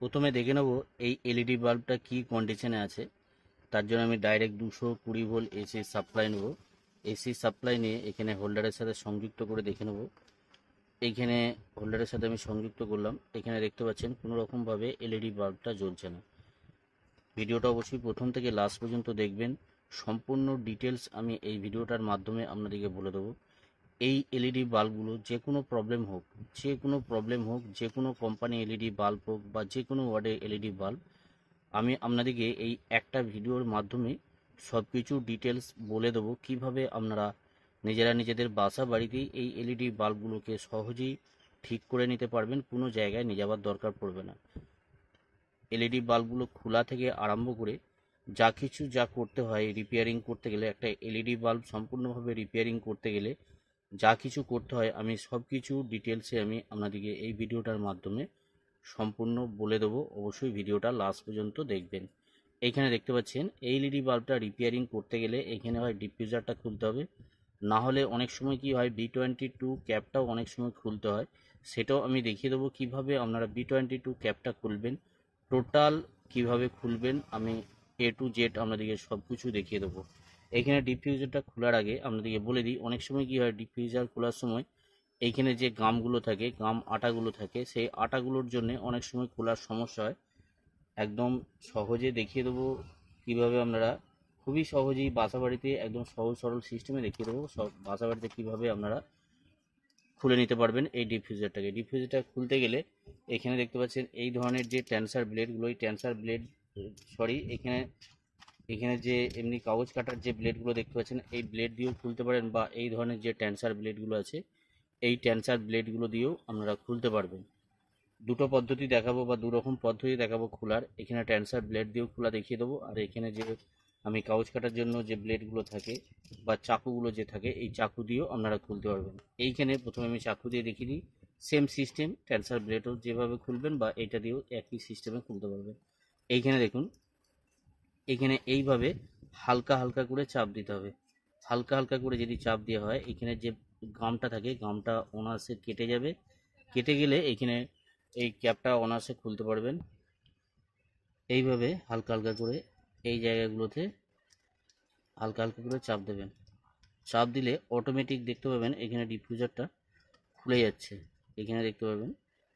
প্রথমে দেখে নেব এই এলইডি বাল্বটা কি কন্ডিশনে আছে। তার জন্য আমি ডাইরেক্ট 220 ভোল্ট এসি সাপ্লাই নেব। এসি সাপ্লাই নিয়ে এখানে হোল্ডারের সাথে সংযুক্ত করে দেখে নেব। এইখানে হোল্ডারের সাথে আমি সংযুক্ত করলাম। এখানে দেখতে পাচ্ছেন কোনো রকমভাবে এলইডি বাল্বটা জ্বলছে না। ভিডিওটা অবশ্যই প্রথম থেকে লাস্ট পর্যন্ত দেখবেন। সম্পূর্ণ ডিটেলস আমি এই ভিডিওটার মাধ্যমে আপনাদেরকে বলে দেবো। এই এলইডি বাল্বগুলো যে কোনো প্রবলেম হোক, যে কোনো কোম্পানি এলইডি বাল্ব হোক বা যে কোনো ওয়ার্ডের এলইডি বাল্ব, আমি আপনাদেরকে এই একটা ভিডিওর মাধ্যমে সব কিছু ডিটেলস বলে দেবো কিভাবে আপনারা নিজেরা নিজেদের বাসা বাড়িতেই এই এলইডি বাল্বগুলোকে সহজেই ঠিক করে নিতে পারবেন। কোনো জায়গায় নিয়ে যাওয়ার দরকার পড়বে না। এলইডি বাল্বগুলো খোলা থেকে আরম্ভ করে যা করতে হয় রিপেয়ারিং করতে গেলে, একটা এলইডি বাল্ব সম্পূর্ণভাবে রিপেয়ারিং করতে গেলে যা কিছু করতে হয় আমি সব কিছু ডিটেলসে আমি আপনাদেরকে এই ভিডিওটার মাধ্যমে সম্পূর্ণ বলে দেবো। অবশ্যই ভিডিওটা লাস্ট পর্যন্ত দেখবেন। এইখানে দেখতে পাচ্ছেন এই এলইডি বাল্বটা রিপেয়ারিং করতে গেলে এখানে হয় ডিফিউজারটা খুলতে হবে, না হলে অনেক সময় কি হয় B22 ক্যাপটাও অনেক সময় খুলতে হয়। সেটাও আমি দেখিয়ে দেবো কিভাবে আপনারা B22 ক্যাপটা খুলবেন, টোটাল কিভাবে খুলবেন আমি A to Z আপনাদেরকে সব কিছু দেখিয়ে দেবো। এইখানে ডিফিউজারটা খোলার আগে আপনাদেরকে বলে দিই, অনেক সময় কি হয় ডিফিউজার খোলার সময় এইখানে যে গামগুলো থাকে, গাম আটাগুলো থাকে, সেই আটাগুলোর জন্য অনেক সময় খোলার সমস্যা হয়। একদম সহজে দেখিয়ে দেবো কিভাবে আপনারা খুবই সহজেই বাসাবাড়িতে একদম সহজ সরল সিস্টেমে দেখিয়ে দেবো সব বাসাবাড়িতে কিভাবে আপনারা খুলে নিতে পারবেন এই ডিফিউজারটাকে। ডিফিউজারটা খুলতে গেলে এখানে দেখতে পাচ্ছেন এই ধরনের যে ট্যান্সার ব্লেডগুলো, এই ট্যান্সার ব্লেড সরি এখানে এখানে যে এমনি কাগজ কাটার যে ব্লেডগুলো দেখতে পাচ্ছেন এই ব্লেড দিয়েও খুলতে পারেন, বা এই ধরনের যে ট্যান্সার ব্লেডগুলো আছে এই ট্যান্সার ব্লেডগুলো দিয়েও আপনারা খুলতে পারবেন। দুটো পদ্ধতি দেখাবো বা দুরকম পদ্ধতি দেখাবো খোলার। এখানে ট্যান্সার ব্লেড দিয়েও খোলা দেখিয়ে দেবো, আর এখানে যে আমি কাগজ কাটার জন্য যে ব্লেডগুলো থাকে বা চাকুগুলো যে থাকে এই চাকু দিয়েও আপনারা খুলতে পারবেন। এইখানে প্রথমে আমি চাকু দিয়ে দেখিয়ে দিই। সেম সিস্টেম, ট্যান্সার ব্লেডও যেভাবে খুলবেন বা এটা দিয়েও একই সিস্টেমে খুলতে পারবেন। এইখানে দেখুন, এখানে এইভাবে হালকা হালকা করে চাপ দিতে হবে। হালকা হালকা করে যদি চাপ দেওয়া হয় এখানে যে গামটা থাকে গামটা অনায়াসে কেটে যাবে। কেটে গেলে এখানে এই ক্যাপটা অনায়াসে খুলতে পারবেন। এইভাবে হালকা হালকা করে এই জায়গাগুলোতে হালকা হালকা করে চাপ দেবেন। চাপ দিলে অটোমেটিক দেখতে পাবেন এখানে ডিফিউজারটা খুলে যাচ্ছে। এখানে দেখতে পাবেন,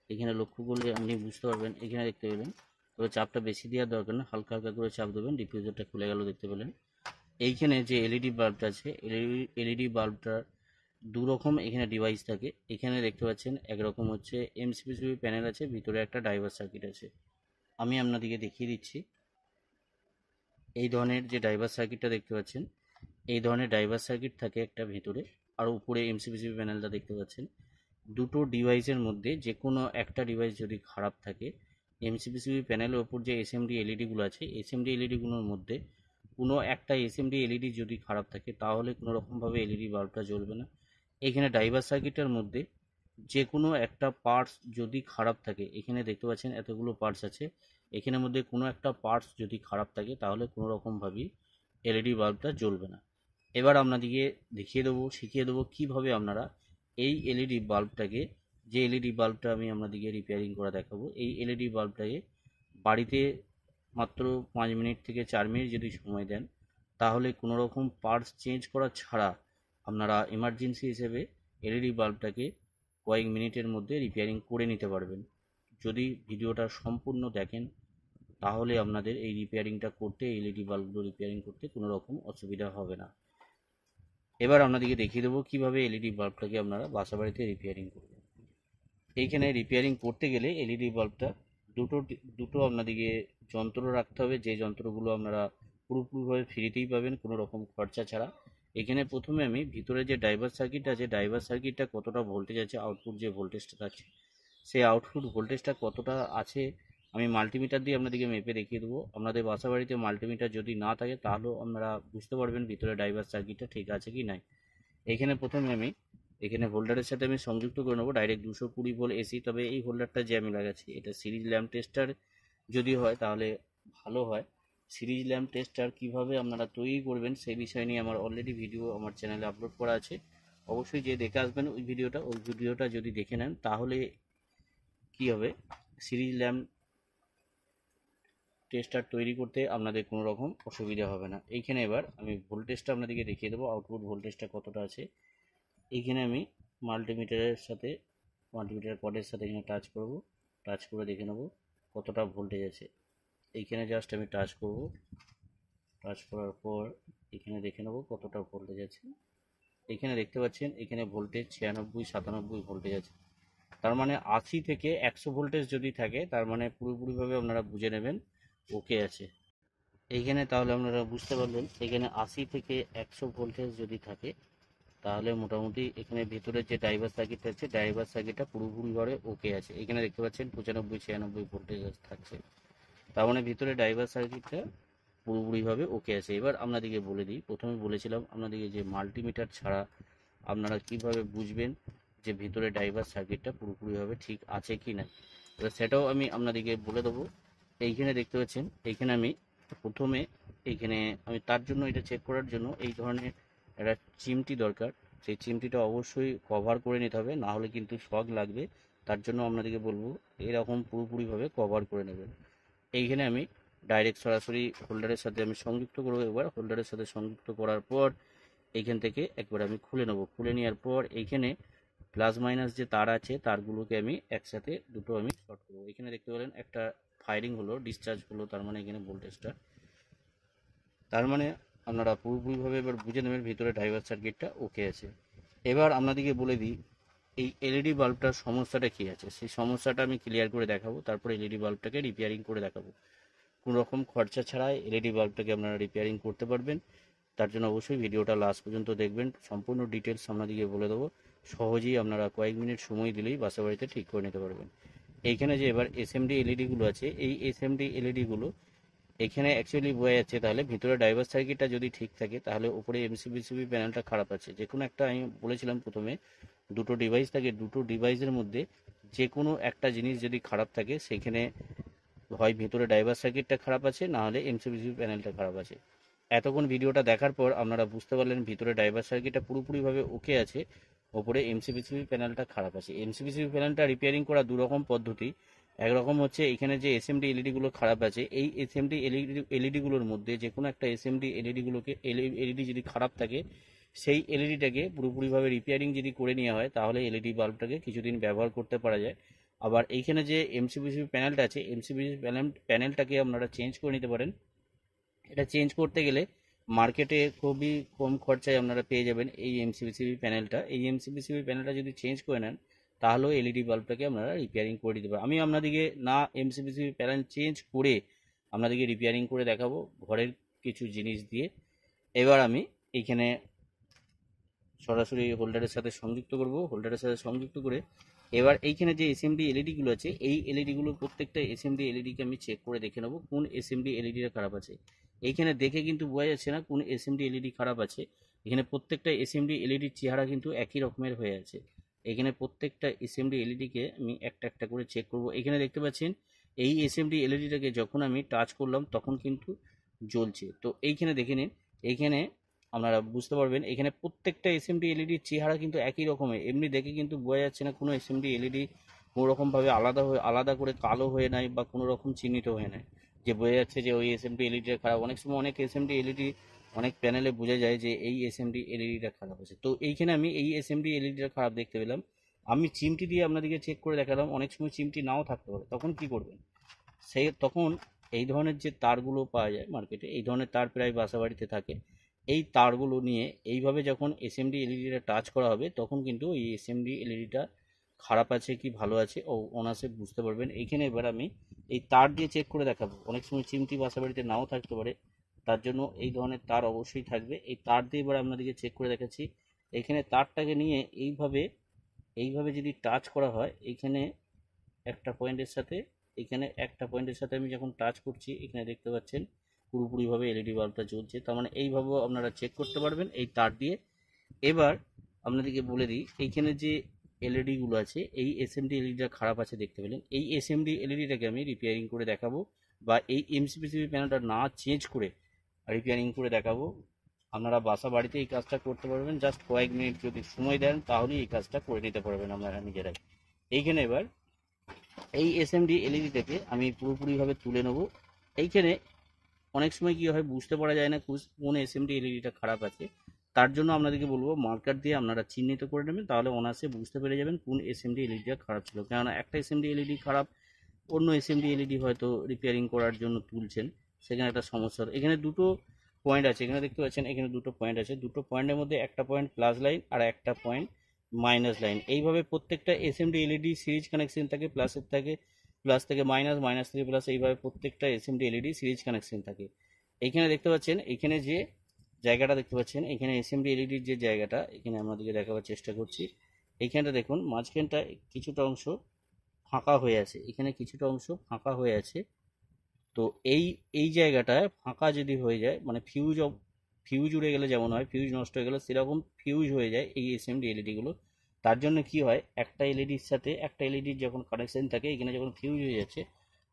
এখানে লক্ষ্য করলে আপনি বুঝতে পারবেন। এখানে দেখতে পেলেন, তবে চাপটা বেশি দেওয়ার দরকার না, হালকা হালকা করে চাপ দেবেন, ডিফিউজারটা খুলে গেল দেখতে পেলেন। এইখানে যে এলইডি বাল্বটা আছে এলইডি বাল্বটার দু রকম এখানে ডিভাইস থাকে। এখানে দেখতে পাচ্ছেন একরকম হচ্ছে এমসিপিসিবি প্যানেল আছে, ভিতরে একটা ড্রাইভার সার্কিট আছে। আমি আপনাদেরকে দেখিয়ে দিচ্ছি। এই ধরনের যে ড্রাইভার সার্কিটটা দেখতে পাচ্ছেন, এই ধরনের ড্রাইভার সার্কিট থাকে একটা ভিতরে, আর উপরে এমসিপিসিবি প্যানেলটা দেখতে পাচ্ছেন। দুটো ডিভাইসের মধ্যে যে কোনো একটা ডিভাইস যদি খারাপ থাকে, এমসিপিসিবি প্যানেলের ওপর যে এসএমডি এলইডিগুলো আছে এসএমডি এলইডিগুলোর মধ্যে কোনো একটা এসএমডি এলইডি যদি খারাপ থাকে তাহলে কোনো রকমভাবে এলইডি বাল্বটা জ্বলবে না। এখানে ড্রাইভার সার্কিটের মধ্যে যে কোনো একটা পার্টস যদি খারাপ থাকে, এখানে দেখতে পাচ্ছেন এতগুলো পার্টস আছে, এখানের মধ্যে কোনো একটা পার্টস যদি খারাপ থাকে তাহলে কোনো রকমভাবেই এলইডি বাল্বটা জ্বলবে না। এবার আপনাদেরকে দেখিয়ে দেবো, শিখিয়ে দেবো কীভাবে আপনারা এই এলইডি বাল্বটাকে, যে এলইডি বাল্বটা আমি আপনাদেরকে রিপেয়ারিং করা দেখাবো, এই এলইডি বাল্বটাকে বাড়িতে মাত্র 5 মিনিট থেকে 4 মিনিট যদি সময় দেন তাহলে কোনো রকম পার্টস চেঞ্জ করা ছাড়া আপনারা এমার্জেন্সি হিসেবে এলইডি বাল্বটাকে কয়েক মিনিটের মধ্যে রিপেয়ারিং করে নিতে পারবেন। যদি ভিডিওটা সম্পূর্ণ দেখেন তাহলে আপনাদের এই রিপেয়ারিংটা করতে, এলইডি বাল্বগুলো রিপেয়ারিং করতে কোনো রকম অসুবিধা হবে না। এবার আপনাদেরকে দেখিয়ে দেবো কিভাবে এলইডি বাল্বটাকে আপনারা বাসা বাড়িতে রিপেয়ারিং করবেন। এইখানে রিপেয়ারিং করতে গেলে এলইডি বাল্বটা দুটো দুটো আপনাদেরকে যন্ত্র রাখতে হবে, যে যন্ত্রগুলো আপনারা পুরোপুরিভাবে ফ্রিতেই পাবেন কোনো রকম খরচা ছাড়া। এখানে প্রথমে আমি ভিতরে যে ড্রাইভার সার্কিট আছে, ড্রাইভার সার্কিটটা কতটা ভোল্টেজ আছে, আউটপুট যে ভোল্টেজটা আছে সেই আউটপুট ভোল্টেজটা কতটা আছে আমি মাল্টিমিটার দিয়ে আপনাদেরকে মেপে দেখিয়ে দেবো। আপনাদের বাসা বাড়িতে মাল্টিমিটার যদি না থাকে তাহলেও আপনারা বুঝতে পারবেন ভিতরে ড্রাইভার সার্কিটটা ঠিক আছে কি নাই। এখানে প্রথমে আমি এখানে হোল্ডারের সাথে আমি সংযুক্ত করে নেবো ডাইরেক্ট 220 ভোল্ট এসি। তবে এই হোল্ডারটা যে আমি লাগাচ্ছি এটা সিরিজ ল্যাম্প টেস্টার যদি হয় তাহলে ভালো হয়। সিরিজ ল্যাম্প টেস্টার কীভাবে আপনারা তৈরি করবেন সেই বিষয় নিয়ে আমার অলরেডি ভিডিও আমার চ্যানেলে আপলোড করা আছে। অবশ্যই যে দেখে আসবেন ওই ভিডিওটা যদি দেখে নেন তাহলে কি হবে, সিরিজ ল্যাম্প টেস্টার তৈরি করতে আপনাদের কোনো রকম অসুবিধা হবে না। এইখানে এবার আমি ভোল্টেজটা আপনাদেরকে দেখিয়ে দেবো, আউটপুট ভোল্টেজটা কতটা আছে। এইখানে আমি মাল্টিমিটারের কর্ডের সাথে এখানে টাচ করব, টাচ করে দেখে নেব কতটা ভোল্টেজ আছে। এইখানে জাস্ট আমি টাচ করব, টাচ করার পর এখানে দেখে নেব কতটা ভোল্টেজ আছে। এখানে দেখতে পাচ্ছেন এখানে ভোল্টেজ 96-97 ভোল্টেজ আছে। তার মানে 80 থেকে 100 ভোল্টেজ যদি থাকে তার মানে পুরোপুরিভাবে আপনারা বুঝে নেবেন ওকে আছে। এইখানে তাহলে আপনারা বুঝতে পারলেন এখানে 80 থেকে 100 ভোল্টেজ যদি থাকে তাহলে মোটামুটি এখানে ভেতরের যে ড্রাইভার সার্কিটটা আছে ড্রাইভার সার্কিটটা পুরোপুরিভাবে ওকে আছে। এখানে দেখতে পাচ্ছেন 95-96 ভোল্টেজ থাকছে, তার মানে ভিতরে ড্রাইভার সার্কিটটা পুরোপুরিভাবে ওকে আছে। এবার আপনাদেরকে বলে দিই, প্রথমে বলেছিলাম আপনাদেরকে যে মাল্টিমিটার ছাড়া আপনারা কিভাবে বুঝবেন যে ভিতরে ড্রাইভার সার্কিটটা পুরোপুরিভাবে ঠিক আছে কি না, এবার সেটাও আমি আপনাদেরকে বলে দেবো। এইখানে দেখতে পাচ্ছেন এইখানে আমি প্রথমে এইখানে আমি তার জন্য এটা চেক করার জন্য এই ধরনের একটা চিমটি দরকার। সেই চিমটিটা অবশ্যই কভার করে নিতে হবে, না হলে কিন্তু শক লাগবে। তার জন্য আপনাদেরকে বলবো এরকম পুরোপুরিভাবে কভার করে নেবেন। এইখানে আমি ডাইরেক্ট সরাসরি হোল্ডারের সাথে আমি সংযুক্ত করবো। এবার হোল্ডারের সাথে সংযুক্ত করার পর এইখান থেকে একবার আমি খুলে নেব। খুলে নেওয়ার পর এইখানে প্লাস মাইনাস যে তার আছে তারগুলোকে আমি একসাথে দুটো আমি শর্ট করবো। এখানে দেখতে পেলেন একটা ফায়ারিং হলো, ডিসচার্জ হলো, তার মানে এখানে ভোল্টেজটা, তার মানে আপনারা পুরোপুরিভাবে এবার বুঝে নেবেন ভিতরে ড্রাইভার সার্কিটটা ওকে আছে। এবার আপনাদেরকে বলে দিই এই এলইডি বাল্বটার সমস্যাটা কী আছে, সেই সমস্যাটা আমি ক্লিয়ার করে দেখাবো, তারপর এলইডি বাল্বটাকে রিপেয়ারিং করে দেখাবো। কোনো রকম খরচা ছাড়াই এলইডি বাল্বটাকে আপনারা রিপেয়ারিং করতে পারবেন। তার জন্য অবশ্যই ভিডিওটা লাস্ট পর্যন্ত দেখবেন, সম্পূর্ণ ডিটেলস আপনাদেরকে বলে দেবো। সহজেই আপনারা কয়েক মিনিট সময় দিলেই বাসা বাড়িতে ঠিক করে নিতে পারবেন। এইখানে যে এবার এসএমডি এলইডিগুলো আছে এই এসএমডি এলইডিগুলো এখানে অ্যাকচুয়ালি বোঝা যাচ্ছে তাহলে ভিতরে ড্রাইভার সার্কিটটা যদি ঠিক থাকে তাহলে উপরে এমসিবিসিবি প্যানেলটা খারাপ আছে। যে কোনো একটা আমি বলেছিলাম প্রথমে দুটো ডিভাইস থাকে, দুটো ডিভাইসের মধ্যে যে কোনো একটা জিনিস যদি খারাপ থাকে সেখানে হয় ভিতরে ড্রাইভার সার্কিটটা খারাপ আছে, না হলে এমসিবিসিবি প্যানেলটা খারাপ আছে। এতক্ষণ ভিডিওটা দেখার পর আপনারা বুঝতে পারলেন ভিতরে ড্রাইভার সার্কিটটা পুরোপুরিভাবে ওকে আছে, ওপরে এমসিবিসিবি প্যানেলটা খারাপ আছে। এমসিবিসিবি প্যানেলটা রিপেয়ারিং করা দুরকম পদ্ধতি। একরকম হচ্ছে এখানে যে এসএমডি এলইডিগুলো খারাপ আছে এই এসএমডি এলইডিগুলোর মধ্যে যে কোনো একটা এসএমডি এলইডি যদি খারাপ থাকে সেই এলইডিটাকে পুরোপুরিভাবে রিপেয়ারিং যদি করে নেওয়া হয় তাহলে এলইডি বাল্বটাকে কিছুদিন ব্যবহার করতে পারা যায়। আবার এইখানে যে এমসিবিসিবি প্যানেলটা আছে এমসিবিসিবি প্যানেলটাকে আপনারা চেঞ্জ করে নিতে পারেন। এটা চেঞ্জ করতে গেলে মার্কেটে খুবই কম খরচায় আপনারা পেয়ে যাবেন এই এমসিবিসিবি প্যানেলটা। এই এমসিবিসিবি প্যানেলটা যদি চেঞ্জ করে নেন তাহলেও এলইডি বাল্বটাকে আপনারা রিপেয়ারিং করে দিতে পারেন। আমি আপনাদেরকে না এমসিবিসিবি প্যানেল চেঞ্জ করে আপনাদেরকে রিপেয়ারিং করে দেখাবো ঘরের কিছু জিনিস দিয়ে। এবার আমি এইখানে সরাসরি হোল্ডারের সাথে সংযুক্ত করব, হোল্ডারের সাথে সংযুক্ত করে এবার এইখানে যে এসএমডি এলইডিগুলো আছে এই এলইডিগুলো প্রত্যেকটা এসএমডি এলইডিকে আমি চেক করে দেখে নেব কোন এসএমডি এলইডিটা খারাপ আছে। এইখানে দেখে কিন্তু বোঝা যাচ্ছে না কোন এসএমডি এলইডি খারাপ আছে। এখানে প্রত্যেকটা এসএমডি এলইডির চেহারা কিন্তু একই রকমের হয়ে আছে। এখানে প্রত্যেকটা এসএমডি এলইডিকে আমি একটা একটা করে চেক করব। এখানে দেখতে পাচ্ছেন এই এসএমডি এলইডিটাকে যখন আমি টাচ করলাম তখন কিন্তু জ্বলছে। তো এইখানে দেখে নিন, এইখানে আপনারা বুঝতে পারবেন এখানে প্রত্যেকটা এসএমডি এলইডির চেহারা কিন্তু একই রকমের। এমনি দেখে কিন্তু বোঝা যাচ্ছে না কোনো এসএমডি এলইডি কোনো রকমভাবে আলাদা করে কালো হয়ে নাই বা কোনো রকম চিহ্নিত হয়ে নাই যে বোঝা যাচ্ছে যে ওই এসএমডি এলইডিটা খারাপ। অনেক সময় অনেক এসএমডি এলইডি অনেক প্যানেলে বোঝা যায় যে এই এসএমডি এলইডিটা খারাপ আছে। তো এইখানে আমি এই এসএমডি এলইডিটা খারাপ দেখতে পেলাম, আমি চিমটি দিয়ে আপনাদেরকে চেক করে দেখালাম। অনেক সময় চিমটি নাও থাকতে পারে, তখন কি করবেন তখন এই ধরনের যে তারগুলো পাওয়া যায় মার্কেটে, এই ধরনের তার প্রায় বাসা বাড়িতে থাকে। এই তারগুলো নিয়ে এইভাবে যখন এসএমডি এলইডিটা টাচ করা হবে তখন কিন্তু এই এসএমডি এলইডিটা খারাপ আছে কি ভালো আছে ও অনায়াসে বুঝতে পারবেন। এইখানে এবার আমি এই তার দিয়ে চেক করে দেখাবো। অনেক সময় চিমটি বাসা বাড়িতে নাও থাকতে পারে, তার জন্য এই ধরনের তার অবশ্যই থাকবে। এই তার দিয়ে এবার আপনাদেরকে চেক করে দেখাচ্ছি। এখানে তারটাকে নিয়ে এইভাবে যদি টাচ করা হয় এইখানে একটা পয়েন্টের সাথে আমি যখন টাচ করছি এখানে দেখতে পাচ্ছেন পুরোপুরিভাবে এলইডি বাল্বটা জ্বলছে। তার মানে এইভাবেও আপনারা চেক করতে পারবেন এই তার দিয়ে। এবার আপনাদেরকে বলে দিই এইখানে যে এলইডিগুলো আছে এই এসএমডি এলইডিটা খারাপ আছে দেখতে পেলেন, এই এসএমডি এলইডিটাকে আমি রিপেয়ারিং করে দেখাবো বা এই এমসিবিসিবি প্যানেলটা না চেঞ্জ করে রিপেয়ারিং করে দেখাবো। আপনারা বাসা বাড়িতে এই কাজটা করতে পারবেন, জাস্ট কয়েক মিনিট যদি সময় দেন তাহলেই এই কাজটা করে নিতে পারবেন আপনারা নিজেরাই। এইখানে এবার এই এসএমডি এলইডিটাকে আমি পুরোপুরিভাবে তুলে নেব। এইখানে অনেক সময় কি হয় বুঝতে পারা যায় না কোন এসএমডি এলইডিটা খারাপ আছে। তার জন্য আপনাদেরকে বলবো মার্কার দিয়ে আপনারা চিহ্নিত করে নেবেন, তাহলে অনায়াসে বুঝতে পেরে যাবেন কোন এসএমডি এলইডিটা খারাপ ছিল। কেননা একটা এসএমডি এলইডি খারাপ, অন্য এসএমডি এলইডি হয়তো রিপেয়ারিং করার জন্য তুলছেন, সেখানে একটা সমস্যা। এখানে দুটো পয়েন্ট আছে, এখানে দেখতে পাচ্ছেন এখানে দুটো পয়েন্ট আছে, দুটো পয়েন্টের মধ্যে একটা পয়েন্ট প্লাস লাইন আর একটা পয়েন্ট মাইনাস লাইন। এইভাবে প্রত্যেকটা এসএমডি এলইডি সিরিজ কানেকশন থাকে, প্লাসের থাকে প্লাস থেকে মাইনাস, মাইনাস থেকে প্লাস, এইভাবে প্রত্যেকটা এসএমডি এলইডি সিরিজ কানেকশন থাকে। এইখানে দেখতে পাচ্ছেন, এখানে যে জায়গাটা দেখতে পাচ্ছেন, এখানে এসএমডি এলইডির যে জায়গাটা, এখানে আপনাদেরকে দেখাবার চেষ্টা করছি। এইখানটা দেখুন মাঝখানটা কিছুটা অংশ ফাঁকা হয়ে আছে, এখানে কিছুটা অংশ ফাঁকা হয়ে আছে। তো এই এই জায়গাটায় ফাঁকা যদি হয়ে যায়, মানে ফিউজ উড়ে গেলে যেমন হয়, ফিউজ নষ্ট হয়ে গেলে সেরকম ফিউজ হয়ে যায় এই এসএমডি এলইডি গুলো। তার জন্য কি হয়, একটা এলইডির সাথে একটা এলইডির যখন কানেকশন থাকে, এখানে যখন ফিউজ হয়ে যাচ্ছে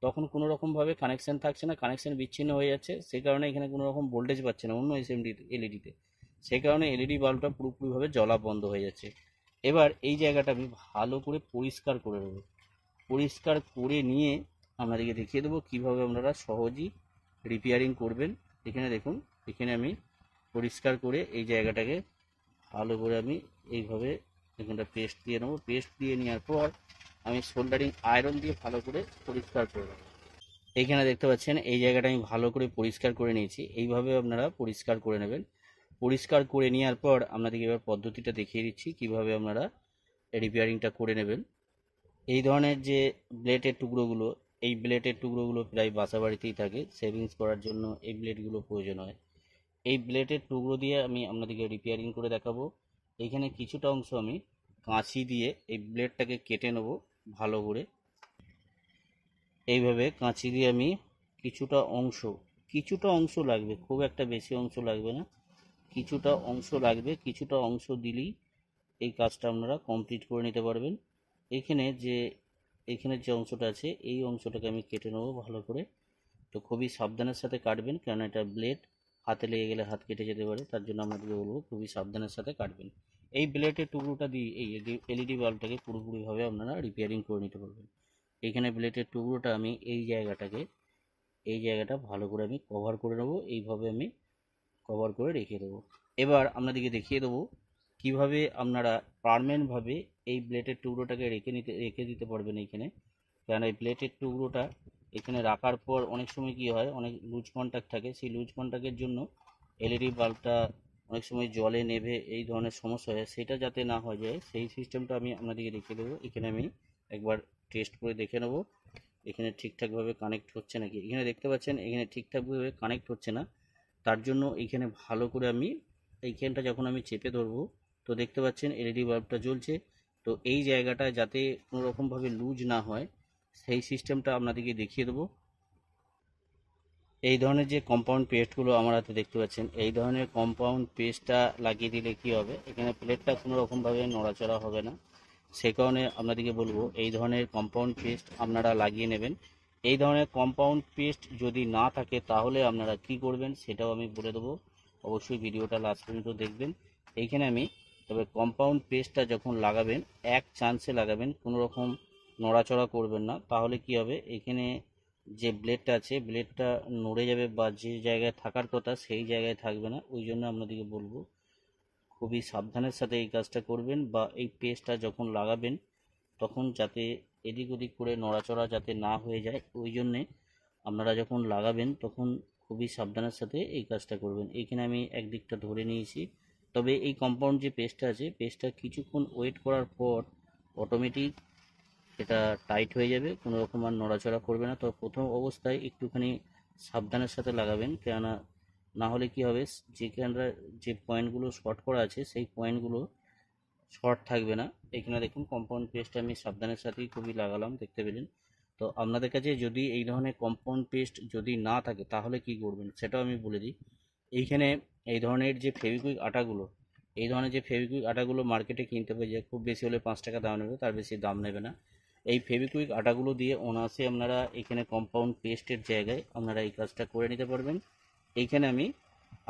তখন কোনো রকম ভাবে কানেকশন থাকছে না, কানেকশন বিচ্ছিন্ন হয়ে যাচ্ছে, সেই কারণে এখানে কোনো রকম ভোল্টেজ পাচ্ছে না অন্য এসএমডি এলইডিতে। সেই কারণে এলইডি বাল্বটা পুরোপুরিভাবে জ্বলা বন্ধ হয়ে যাচ্ছে। এবার এই জায়গাটা আমি ভালো করে পরিষ্কার করে নেব। পরিষ্কার করে নিয়ে আপনাদেরকে দেখিয়ে দেবো কীভাবে আপনারা সহজেই রিপেয়ারিং করবেন। এখানে দেখুন, এখানে আমি পরিষ্কার করে এই জায়গাটাকে ভালো করে আমি এইভাবে এখানটা পেস্ট দিয়ে নেবো। পেস্ট দিয়ে নেওয়ার পর আমি সোল্ডারিং আয়রন দিয়ে ভালো করে পরিষ্কার করে নেবো। এইখানে দেখতে পাচ্ছেন এই জায়গাটা আমি ভালো করে পরিষ্কার করে নিয়েছি, এইভাবে আপনারা পরিষ্কার করে নেবেন। পরিষ্কার করে নেওয়ার পর আপনাদেরকে এবার পদ্ধতিটা দেখিয়ে দিচ্ছি কিভাবে আপনারা রিপেয়ারিংটা করে নেবেন। এই ধরনের যে ব্লেডের টুকরোগুলো, এই ব্লেডের টুকরোগুলো প্রায় বাসা বাড়িতেই থাকে, সেভিংস করার জন্য এই ব্লেডগুলো প্রয়োজন হয়। এই ব্লেডের টুকরো দিয়ে আমি আপনাদেরকে রিপেয়ারিং করে দেখাবো। এইখানে কিছুটা অংশ আমি কাঁচি দিয়ে এই ব্লেডটাকে কেটে নেব ভালো করে। এইভাবে কাঁচি দিয়ে আমি কিছুটা অংশ লাগবে, খুব একটা বেশি অংশ লাগবে না, কিছুটা অংশ লাগবে, কিছুটা অংশ দিলেই এই কাজটা আপনারা কমপ্লিট করে নিতে পারবেন। এখানে যে অংশটা আছে এই অংশটাকে আমি কেটে নেবো ভালো করে। তো খুবই সাবধানের সাথে কাটবেন, কারণ এটা ব্লেড, হাতে লেগে গেলে হাত কেটে যেতে পারে, তার জন্য আপনাদেরকে বলবো খুবই সাবধানের সাথে কাটবেন। এই ব্লেডের টুকরোটা দিয়ে এই এলইডি বাল্বটাকে পুরোপুরিভাবে আপনারা রিপেয়ারিং করে নিতে পারবেন। এইখানে ব্লেডের টুকরোটা আমি এই জায়গাটা ভালো করে আমি কভার করে নেবো, এইভাবে আমি কভার করে রেখে দেবো। এবার আপনাদেরকে দেখিয়ে দেবো কিভাবে আপনারা পার্মানেন্টভাবে এই ব্লেডের টুকরোটাকে রেখে দিতে পারবেন এইখানে। কারণ এই ব্লেডের টুকরোটা এখানে রাখার পর অনেক সময় কি হয়, অনেক লুজ কন্ট্যাক্ট থাকে, সেই লুজ কন্ট্যাক্টের জন্য এলইডি বাল্বটা অনেক সময় জলে নেভে এই ধরনের সমস্যা হয়, সেটা যাতে না হয়ে যায় সেই সিস্টেমটা আমি আপনাদেরকে দেখিয়ে দেবো। এখানে আমি একবার টেস্ট করে দেখে নেবো এখানে ঠিকঠাকভাবে কানেক্ট হচ্ছে নাকি। এখানে দেখতে পাচ্ছেন এখানে ঠিকঠাকভাবে কানেক্ট হচ্ছে না, তার জন্য এইখানে ভালো করে আমি এইখানটা যখন আমি চেপে ধরবো, তো দেখতে পাচ্ছেন এলইডি বাল্বটা জ্বলছে। তো এই জায়গাটা যাতে কোনো রকমভাবে লুজ না হয় সেই সিস্টেমটা আপনাদেরকে দেখিয়ে দেবো। এই ধরনের যে কম্পাউন্ড পেস্টগুলো আমার হাতে দেখতে পাচ্ছেন, এই ধরনের কম্পাউন্ড পেস্টটা লাগিয়ে দিলে কি হবে, এখানে প্লেটটা কোনো রকমভাবে নড়াচড়া হবে না। সে কারণে আপনাদেরকে বলবো এই ধরনের কম্পাউন্ড পেস্ট আপনারা লাগিয়ে নেবেন। এই ধরনের কম্পাউন্ড পেস্ট যদি না থাকে তাহলে আপনারা কি করবেন সেটাও আমি বলে দেবো, অবশ্যই ভিডিওটা লাস্ট পর্যন্ত দেখবেন। এইখানে আমি তবে কম্পাউন্ড পেস্টটা যখন লাগাবেন এক চান্সে লাগাবেন, কোনো রকম নড়াচড়া করবেন না, তাহলে কি হবে এখানে যে ব্লেডটা আছে ব্লেডটা নড়ে যাবে বা যে জায়গায় থাকার কথা সেই জায়গায় থাকবে না। ওই জন্য আপনাদেরকে বলবো খুবই সাবধানের সাথে এই কাজটা করবেন, বা এই পেস্টটা যখন লাগাবেন তখন যাতে এদিক ওদিক করে নড়াচড়া যাতে না হয়ে যায়, ওই জন্যে আপনারা যখন লাগাবেন তখন খুবই সাবধানের সাথে এই কাজটা করবেন। এইখানে আমি একদিকটা ধরে নিয়েছি, তবে এই কম্পাউন্ড যে পেস্টটা আছে পেস্টটা কিছুক্ষণ ওয়েট করার পর অটোমেটিক এটা টাইট হয়ে যাবে, কোনো রকম আর নড়াচড়া করবে না। তো প্রথম অবস্থায় একটুখানি সাবধানের সাথে লাগাবেন, কেননা না হলে কি হবে, যেখানটা যে পয়েন্টগুলো শর্ট করা আছে সেই পয়েন্টগুলো শর্ট থাকবে না। এখানে দেখুন কম্পাউন্ড পেস্ট আমি সাবধানের সাথেই খুবই লাগালাম, দেখতে পেলেন। তো আপনাদের কাছে যদি এই ধরনের কম্পাউন্ড পেস্ট যদি না থাকে তাহলে কি করবেন সেটাও আমি বলে দিই। এইখানে এই ধরনের যে ফেভিকুইক আটাগুলো, এই ধরনের যে ফেভিকুইক আটাগুলো মার্কেটে কিনতে পেয়ে যায়, খুব বেশি হলে 5 টাকা দাম নেবে, তার বেশি দাম নেবে না। এই ফেভিকুইক আটাগুলো দিয়ে অনায়াসে আপনারা এখানে কম্পাউন্ড পেস্টের জায়গায় আপনারা এই কাজটা করে নিতে পারবেন। এইখানে আমি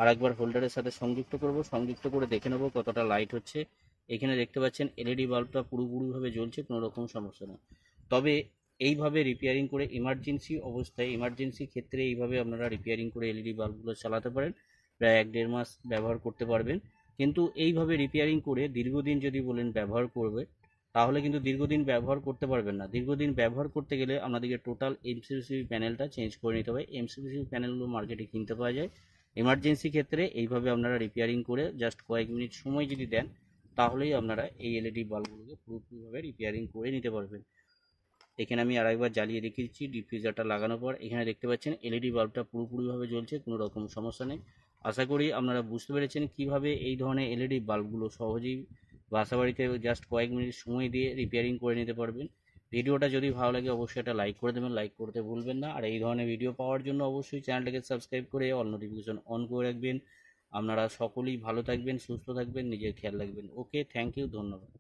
আরেকবার হোল্ডারের সাথে সংযুক্ত করব, সংযুক্ত করে দেখে নেব কতটা লাইট হচ্ছে। এখানে দেখতে পাচ্ছেন এলইডি বাল্বটা পুরোপুরিভাবে জ্বলছে, কোনো রকম সমস্যা নেই। তবে এইভাবে রিপেয়ারিং করে ইমার্জেন্সি অবস্থায়, ইমার্জেন্সি ক্ষেত্রে এইভাবে আপনারা রিপেয়ারিং করে এলইডি বাল্বগুলো চালাতে পারেন। প্রায় 1-1.5 মাস ব্যবহার করতে পারবেন। কিন্তু এইভাবে রিপেয়ারিং করে দীর্ঘদিন যদি বলেন ব্যবহার করবে, তাহলে কিন্তু দীর্ঘদিন ব্যবহার করতে পারবেন না। দীর্ঘদিন ব্যবহার করতে গেলে আপনাদেরকে টোটাল এমসিবিসি প্যানেলটা চেঞ্জ করে নিতে হবে। এমসিবিসি প্যানেলগুলো মার্কেটে কিনতে পাওয়া যায়। এমার্জেন্সি ক্ষেত্রে এইভাবে আপনারা রিপেয়ারিং করে জাস্ট কয়েক মিনিট সময় যদি দেন, তাহলেই আপনারা এই এলইডি বাল্বগুলোকে পুরোপুরিভাবে রিপেয়ারিং করে নিতে পারবেন। এখানে আমি আরেকবার জ্বালিয়ে দেখিয়েছি ডিফিউজারটা লাগানোর পর। এখানে দেখতে পাচ্ছেন এলইডি বাল্বটা পুরোপুরিভাবে জ্বলছে, কোনো রকম সমস্যা নেই। আশা করি আপনারা বুঝতে পেরেছেন কিভাবে এই ধরনের এলইডি বাল্বগুলো সহজেই বাসাবাড়িতে জাস্ট কয়েক মিনিট সময় দিয়ে রিপেয়ারিং করে নিতে পারবেন। ভিডিওটা যদি ভালো লাগে অবশ্যই একটা লাইক করে দেবেন, লাইক করতে ভুলবেন না। আর এই ধরনের ভিডিও পাওয়ার জন্য অবশ্যই চ্যানেলটাকে সাবস্ক্রাইব করে অল নোটিফিকেশন অন করে রাখবেন। আপনারা সকলেই ভালো থাকবেন, সুস্থ থাকবেন, নিজের খেয়াল রাখবেন। ওকে, থ্যাংক ইউ, ধন্যবাদ।